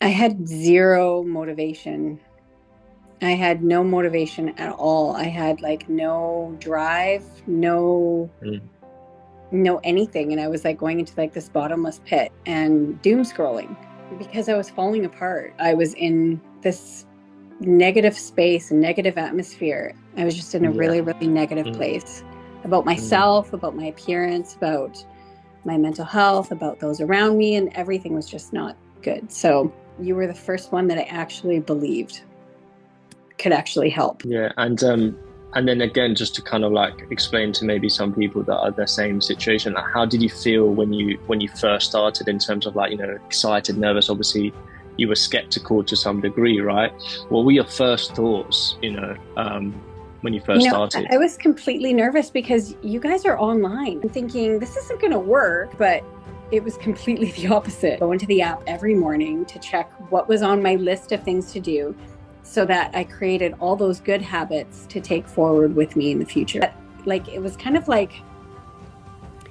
I had zero motivation. I had no motivation at all. I had like no drive, Mm. no anything. And I was like going into like this bottomless pit and doom scrolling because I was falling apart. I was in this negative space and negative atmosphere. I was just in a Yeah. really, really negative Mm. place about Mm. myself, about my appearance, about my mental health, about those around me, and everything was just not good. So you were the first one that I actually believed could actually help. Yeah. And then again, just to kind of like explain to maybe some people that are in the same situation, like how did you feel when you first started in terms of like, excited, nervous? Obviously, you were skeptical to some degree, right? What were your first thoughts, when you You first know, started? I was completely nervous because you guys are online. I'm thinking this isn't going to work, but it was completely the opposite. Go into the app every morning to check what was on my list of things to do so that I created all those good habits to take forward with me in the future. Like it was kind of like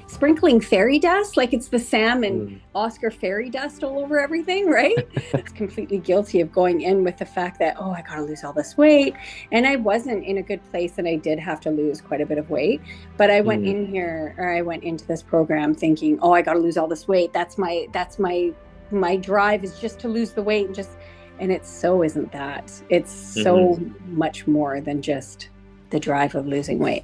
sprinkling fairy dust, like it's the Sam and Mm. Oscar fairy dust all over everything, right? It's completely guilty of going in with the fact that, oh, I got to lose all this weight. And I wasn't in a good place and I did have to lose quite a bit of weight. But I went Mm. in here or I went into this program thinking, oh, I got to lose all this weight. My drive is just to lose the weight and just, and it so isn't that. It's Hmm. so much more than just the drive of losing weight.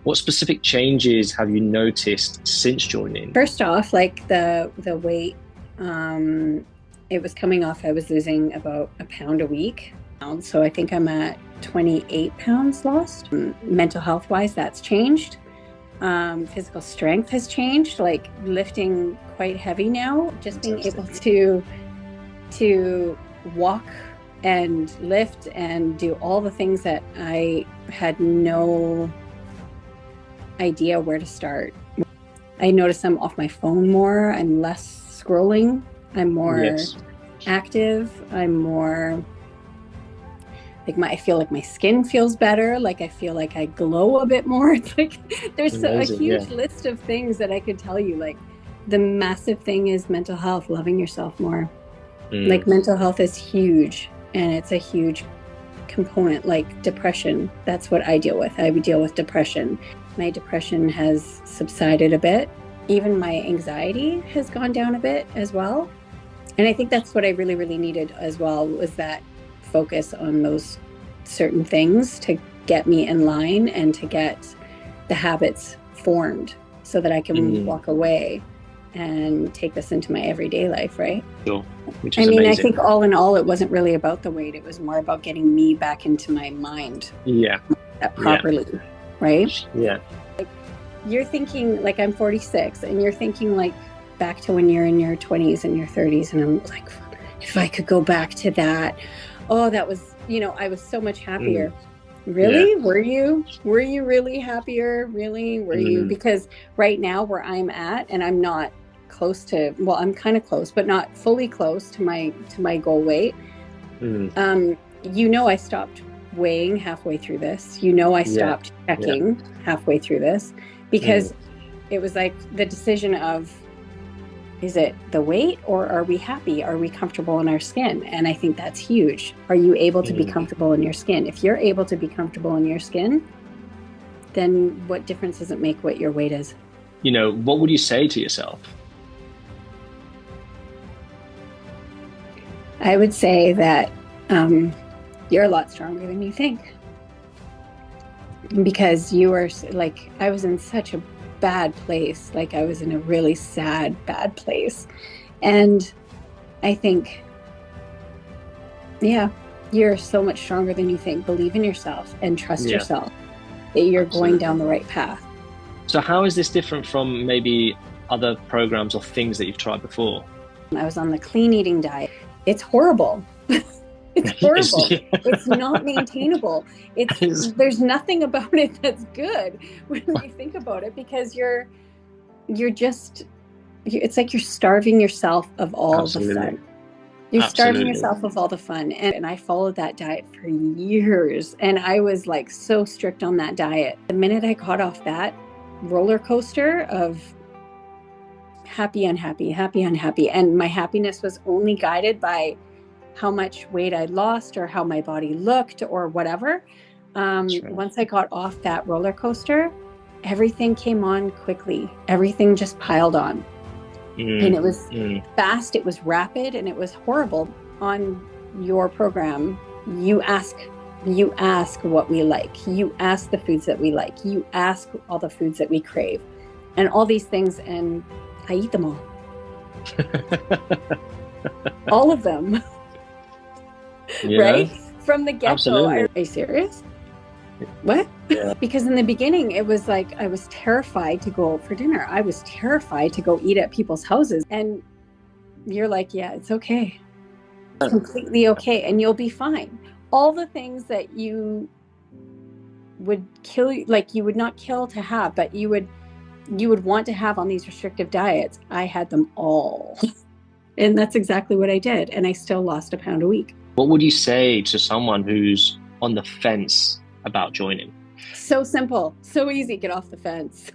What specific changes have you noticed since joining? First off, like the weight, um, it was coming off. I was losing about a pound a week. So I think I'm at 28 pounds lost. Mental health wise, that's changed. Physical strength has changed, like lifting quite heavy now. Just being able Fantastic. to walk and lift and do all the things that I had no idea where to start. I notice I'm off my phone more. I'm less scrolling. I'm more Yes. active. I'm more like I feel like my skin feels better. Like I feel like I glow a bit more. It's like there's a Amazing. Yeah. huge list of things that I could tell you. Like the massive thing is mental health, loving yourself more. Mm. Like mental health is huge and it's a huge component. Like depression, that's what I deal with. I would deal with depression. My depression has subsided a bit. Even my anxiety has gone down a bit as well. And I think that's what I really, really needed as well, was that focus on those certain things to get me in line and to get the habits formed so that I can Mm. walk away and take this into my everyday life, right? Sure. Which I is mean, I amazing. think all in all, it wasn't really about the weight. It was more about getting me back into my mind Yeah. Yeah. properly, right? Yeah. You're thinking like I'm 46 and you're thinking like back to when you're in your 20s and your 30s. And I'm like, if I could go back to that, oh, that was, I was so much Mm. happier. Yeah. Really? Were you really happier? Really? Were you? Mm. Because right now where I'm at, and I'm not close to, well, I'm kind of close, but not fully close to my goal weight. Mm. I stopped weighing halfway through this. I Yeah. stopped Yeah. checking halfway through this Mm. because it was like the decision of, is it the weight or are we happy? Are we comfortable in our skin? And I think that's huge. Are you able to be Mm. comfortable in your skin? If you're able to be comfortable in your skin, then what difference does it make what your weight is? What would you say to yourself? I would say that you're a lot stronger than you think because you were like, I was in such a bad place. Like I was in a really sad, bad place. And I think, yeah, you're so much stronger than you think. Believe in yourself and trust Yeah. yourself that you're going down Absolutely. the right path. So how is this different from maybe other programs or things that you've tried before? I was on the clean eating diet. It's horrible. It's It's, horrible. yeah, It's not maintainable. it's, There's nothing about it that's good when you think about it because you're just it's like you're starving yourself of all the absolutely. fun. You're starving Absolutely. yourself of all the fun. And I followed that diet for years. And I was like so strict on that diet. The minute I got off that roller coaster of happy, unhappy, happy, unhappy, and my happiness was only guided by how much weight I lost or how my body looked or whatever. Once I got off that roller coaster, everything came on quickly. Everything just piled on. And it was fast, it was rapid, and it was horrible. On your program, you ask what we like. You ask the foods that we like. You ask all the foods that we crave and all these things, and I eat them all. All of them. Yeah. Right? From the get-go. Are you serious? What? Yeah. Because in the beginning, it was like I was terrified to go out for dinner. I was terrified to go eat at people's houses. And you're like, yeah, it's okay. It's completely okay. And you'll be fine. All the things that you would kill, like you would not kill to have, but you would want to have on these restrictive diets, I had them all. And that's exactly what I did. And I still lost a pound a week. What would you say to someone who's on the fence about joining? So simple, so easy. Get off the fence.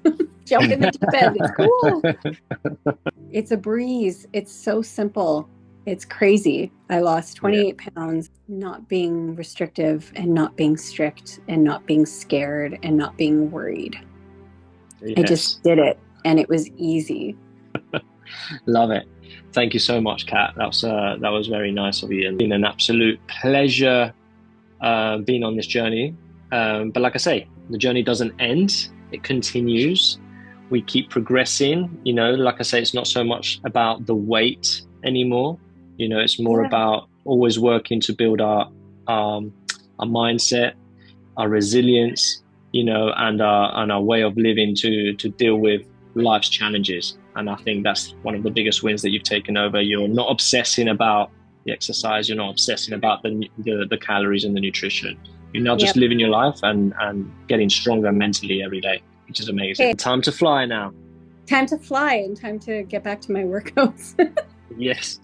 Jump in the deep end. It's cool. It's a breeze. It's so simple. It's crazy. I lost 28 pounds, not being restrictive and not being strict and not being scared and not being worried. Yes. I just did it and it was easy. Love it. Thank you so much, Kat. That was very nice of you, and been an absolute pleasure being on this journey. But like I say, the journey doesn't end, it continues. We keep progressing, you know, like I say, it's not so much about the weight anymore. You know, it's more about always working to build our mindset, our resilience, you know, and our way of living to deal with life's challenges. And I think that's one of the biggest wins that you've taken over. You're not obsessing about the exercise. You're not obsessing about the calories and the nutrition. You're now just living your life and getting stronger mentally every day, which is amazing. Okay. Time to fly now. Time to fly and time to get back to my workouts. Yes.